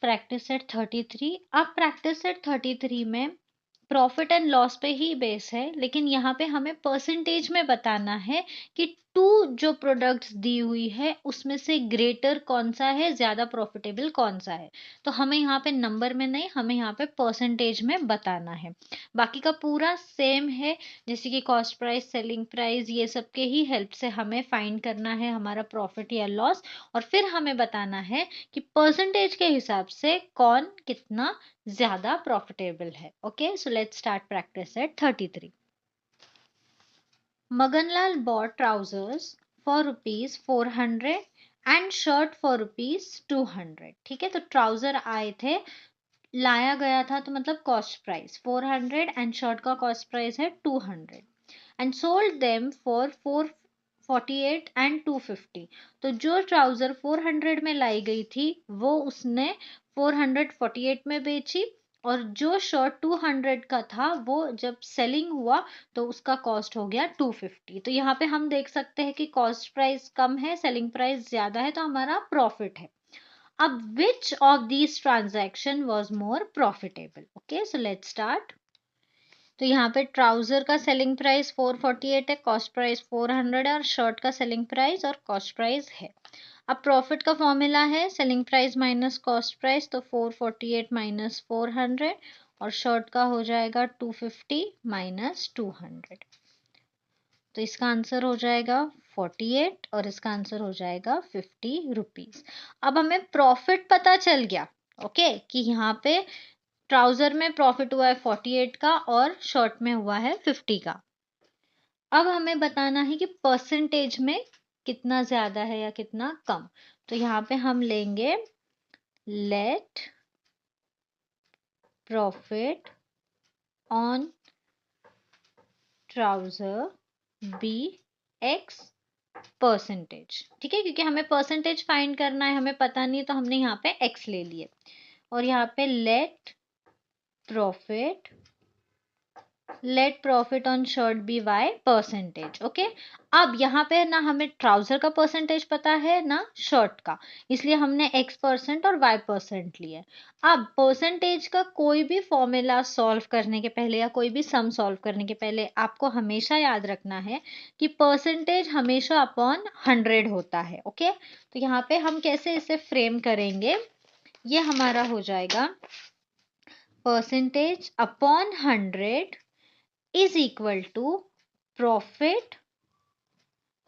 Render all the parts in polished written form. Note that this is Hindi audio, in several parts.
Practice set 33। अब प्रैक्टिस सेट 33 में प्रॉफिट एंड लॉस पे ही बेस है, लेकिन यहाँ पे हमें परसेंटेज में बताना है कि टू जो प्रोडक्ट्स दी हुई है उसमें से ग्रेटर कौन सा है, ज़्यादा प्रॉफिटेबल कौन सा है। तो हमें यहाँ पे नंबर में नहीं, हमें यहाँ पे परसेंटेज में बताना है। बाकी का पूरा सेम है, जैसे कि कॉस्ट प्राइस, सेलिंग प्राइस, ये सब के ही हेल्प से हमें फाइंड करना है हमारा प्रॉफिट या लॉस, और फिर हमें बताना है कि परसेंटेज के हिसाब से कौन कितना ज़्यादा प्रॉफिटेबल है। Okay, so let's start practice eight 33। Maganlal bought trousers for rupees 400 and shirt for rupees 200। ठीक है, तो ट्राउजर आए थे, लाया गया था, तो मतलब कॉस्ट प्राइस 400 एंड शर्ट का कॉस्ट प्राइस है 200 and sold them for 448 and 250। तो जो ट्राउजर 400 में लाई गई थी वो उसने 448 में बेची, और जो शर्ट 200 का था वो जब सेलिंग हुआ तो उसका कॉस्ट हो गया 250। तो यहाँ पे हम देख सकते हैं कि कॉस्ट प्राइस कम है, सेलिंग प्राइस ज्यादा है, तो हमारा प्रॉफिट है। अब which of these transaction was more profitable? Okay, so let's start. तो यहाँ पे ट्राउजर का सेलिंग प्राइस 448 है, कॉस्ट प्राइस 400 है, और शर्ट का सेलिंग प्राइस और कॉस्ट प्राइस है। अब प्रॉफिट का फॉर्मूला है selling price minus cost price, तो 448 माइनस 400, और शर्ट का हो जाएगा 250 माइनस 200। तो इसका आंसर हो जाएगा 48 और इसका आंसर हो जाएगा 50 रुपीज। अब हमें प्रॉफिट पता चल गया, ओके, कि यहाँ पे ट्राउजर में प्रॉफिट हुआ है 48 का और शर्ट में हुआ है 50 का। अब हमें बताना है कि परसेंटेज में कितना ज्यादा है या कितना कम। तो यहाँ पे हम लेंगे let profit on trouser be x percentage. ठीक है, क्योंकि हमें परसेंटेज फाइंड करना है, हमें पता नहीं है, तो हमने यहाँ पे एक्स ले लिए, और यहाँ पे let profit on shirt be y percentage. Okay, अब यहाँ पे ना हमें ट्राउजर का परसेंटेज पता है ना शर्ट का, इसलिए हमने x% और y% लिए। अब परसेंटेज का कोई भी फॉर्मूला सॉल्व करने के पहले या कोई भी सम सॉल्व करने के पहले आपको हमेशा याद रखना है कि परसेंटेज हमेशा अपॉन 100 होता है। ओके, तो यहाँ पे हम कैसे इसे फ्रेम करेंगे, ये हमारा हो जाएगा percentage upon 100 is equal to profit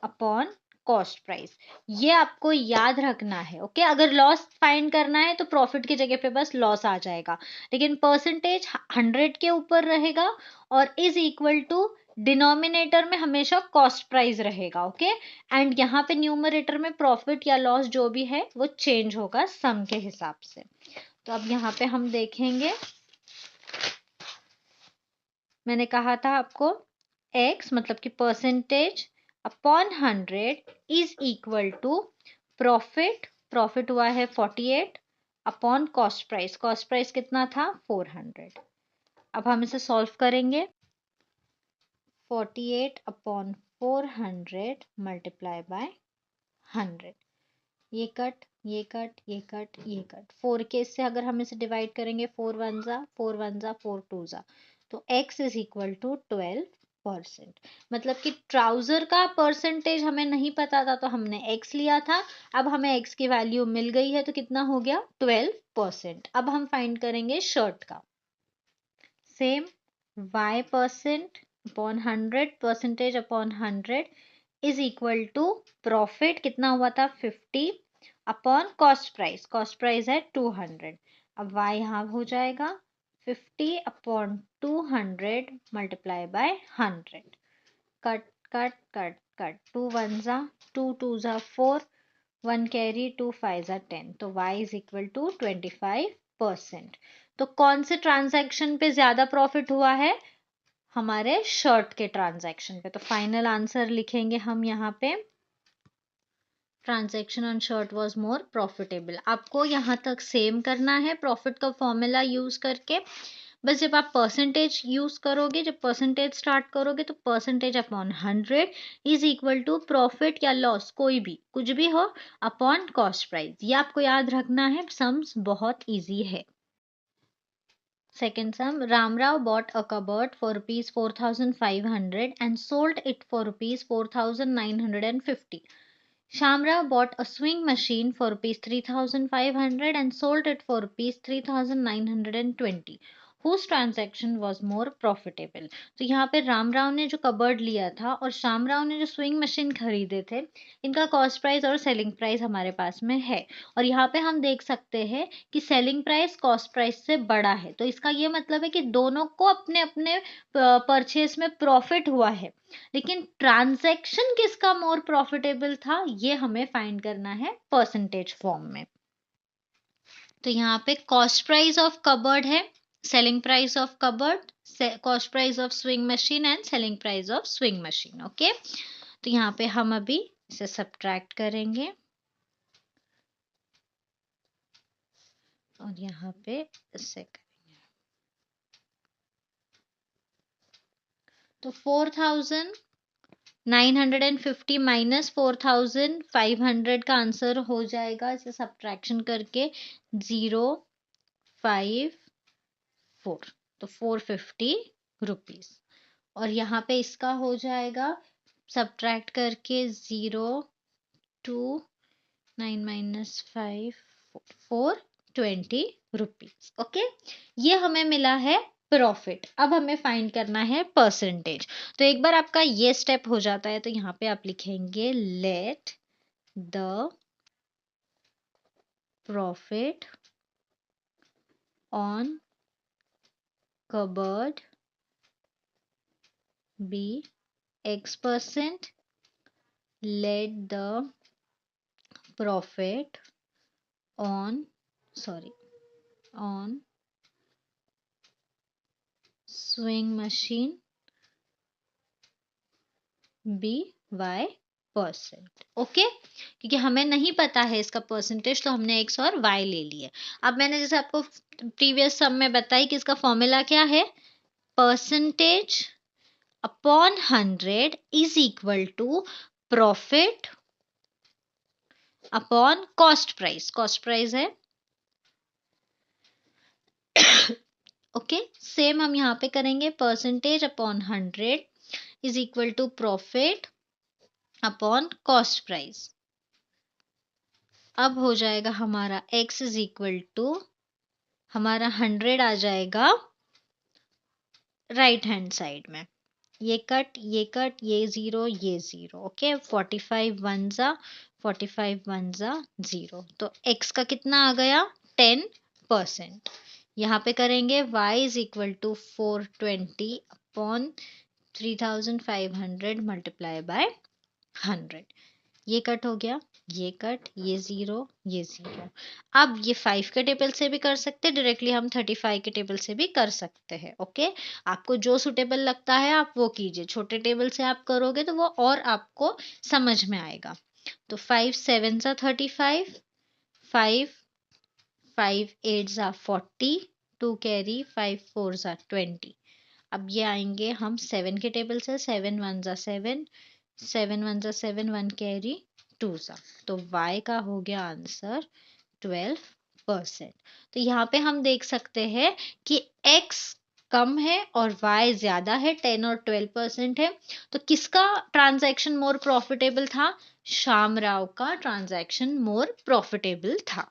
upon cost price. ये आपको याद रखना है। ओके, अगर लॉस फाइंड करना है तो प्रॉफिट की जगह पे बस लॉस आ जाएगा, लेकिन परसेंटेज 100 के ऊपर रहेगा और इज इक्वल टू डिनोमिनेटर में हमेशा कॉस्ट प्राइस रहेगा। ओके, एंड यहाँ पे न्यूमरेटर में प्रॉफिट या लॉस जो भी है वो चेंज होगा सम के हिसाब से। तो अब यहाँ पे हम देखेंगे, मैंने कहा था आपको x मतलब कि percentage upon 100 is equal to profit हुआ है 48 अपॉन कॉस्ट प्राइस कितना था 400। अब हम इसे सॉल्व करेंगे, 48 अपॉन 400 मल्टीप्लाई बाय 100, ये कट ये कट ये कट ये कट, 4 के इससे अगर हम इसे डिवाइड करेंगे 4 1 जा 4 1 जा 4 2 जा, तो x इज इक्वल टू 12%। मतलब कि ट्राउजर का परसेंटेज हमें नहीं पता था तो हमने x लिया था, अब हमें x की वैल्यू मिल गई है तो कितना हो गया 12%। अब हम फाइंड करेंगे शर्ट का, same y% upon 100 percentage upon 100 is equal to profit कितना हुआ था 50 अपॉन कॉस्ट प्राइस है 200। अब y यहाँ हो जाएगा 50 upon 200 multiply by 100, cut cut cut cut, 2 1 जा 2 2 जा 4, 1 कैरी 2 5 जा 10, तो y इज इक्वल टू 25%। तो कौन से ट्रांजैक्शन पे ज्यादा प्रॉफिट हुआ है, हमारे शर्ट के ट्रांजैक्शन पे। तो फाइनल आंसर लिखेंगे हम यहाँ पे, transaction on shirt was more profitable. आपको यहाँ तक सेम करना है प्रॉफिट का फॉर्मूला यूज करके, बस जब आप परसेंटेज यूज करोगे, जब परसेंटेज स्टार्ट करोगे तो percentage upon 100 is equal to profit या लॉस, कोई भी कुछ भी हो, अपॉन कॉस्ट प्राइस। ये आपको याद रखना है, सम्स बहुत इजी है। Second sum, Ramrao bought a cupboard for rupees 4,500 and sold it for rupees 4,950. Shamrao bought a swing machine for rupees 3,500 and sold it for rupees 3,920. Whose transaction was more profitable? तो यहाँ पे रामराव ने जो कबर्ड लिया था और श्यामराव ने जो स्विंग मशीन खरीदे थे, इनका कॉस्ट प्राइस और सेलिंग प्राइस हमारे पास में है। और यहाँ पे हम देख सकते हैं कि सेलिंग प्राइस कॉस्ट प्राइस से बड़ा है, तो इसका ये मतलब है कि दोनों को अपने अपने परचेज में प्रॉफिट हुआ है, लेकिन ट्रांजैक्शन किसका मोर प्रॉफिटेबल था ये हमें फाइंड करना है परसेंटेज फॉर्म में। तो यहाँ पे कॉस्ट प्राइस ऑफ कबर्ड है, selling price of cupboard, cost price of swing machine and selling price of swing machine. Okay, तो यहाँ पे हम अभी इसे सब्ट्रैक्ट करेंगे और यहाँ पे इसे करेंगे। तो 4,950 माइनस 4,500 का आंसर हो जाएगा, इसे सब्ट्रैक्शन करके 054, तो 450 रुपीज। और यहाँ पे इसका हो जाएगा सब्ट्रैक्ट करके 029 माइनस 5 420 रुपीज। ओके, ये हमें मिला है प्रॉफिट। अब हमें फाइंड करना है परसेंटेज। तो एक बार आपका ये स्टेप हो जाता है तो यहाँ पे आप लिखेंगे let the profit on cupboard be X%, let the profit on swing machine be Y%। Okay, क्योंकि हमें नहीं पता है इसका परसेंटेज तो हमने X और Y ले लिए। अब मैंने जैसे आपको प्रीवियस सम में बताई कि इसका फॉर्मूला क्या है, percentage upon 100 is equal to profit upon cost price. Cost price है ओके, सेम हम यहाँ पे करेंगे, percentage upon 100 is equal to profit upon cost price. अब हो जाएगा हमारा x इज इक्वल टू, हमारा 100 आ जाएगा राइट हैंड साइड में, ये कट ये जीरो ये जीरो। ओके, 45 वन जा 0, तो x का कितना आ गया 10%। यहाँ पे करेंगे y is equal to 420 upon 3,500 multiply by 100। ये कट हो गया, ये कट, ये जीरो ये जीरो। अब ये 5 के टेबल से भी कर सकते हैं डायरेक्टली, हम 35 के टेबल से भी कर सकते हैं। ओके, आपको जो सुटेबल लगता है आप वो कीजिए, छोटे टेबल से आप करोगे तो वो और आपको समझ में आएगा। तो 5 7 जा 35, 5 5 8 जा 40, 2 कैरी, 5 4 जा 20। अब ये आएंगे हम 7 के टेबल से, 7 1 जा 7, 7 1 जा 7, 1 कैरी 2 जा, तो y का हो गया आंसर 12%। तो यहाँ पे हम देख सकते हैं कि x कम है और y ज्यादा है, 10 और 12% है। तो किसका ट्रांजैक्शन मोर प्रॉफिटेबल था, श्यामराव का ट्रांजैक्शन मोर प्रॉफिटेबल था।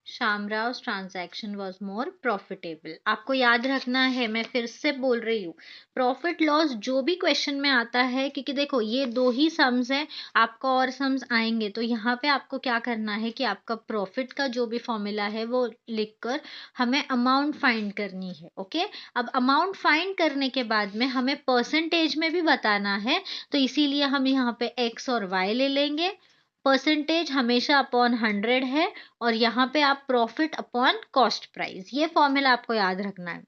Shamrao transaction was more profitable. आपको याद रखना है, मैं फिर से बोल रही हूँ, प्रॉफिट लॉस जो भी क्वेश्चन में आता है, क्योंकि देखो ये 2 ही सम्स हैं, आपका और सम्स आएंगे, तो यहाँ पे आपको क्या करना है कि आपका प्रॉफिट का जो भी फॉर्मूला है वो लिखकर हमें अमाउंट फाइंड करनी है। ओके, अब अमाउंट फाइंड करने के बाद में हमें परसेंटेज में भी बताना है, तो इसीलिए हम यहाँ पे x और y ले लेंगे। परसेंटेज हमेशा अपॉन 100 है और यहाँ पे आप प्रॉफिट अपॉन कॉस्ट प्राइस, ये फॉर्मूला आपको याद रखना है।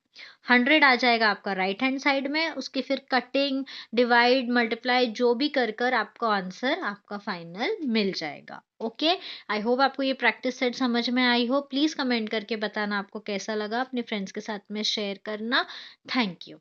100 आ जाएगा आपका राइट हैंड साइड में, उसकी फिर कटिंग, डिवाइड, मल्टीप्लाई जो भी कर कर आपको आंसर आपका फाइनल मिल जाएगा। ओके, आई होप आपको ये प्रैक्टिस सेट समझ में आई हो। प्लीज़ कमेंट करके बताना आपको कैसा लगा, अपने फ्रेंड्स के साथ में शेयर करना। Thank you.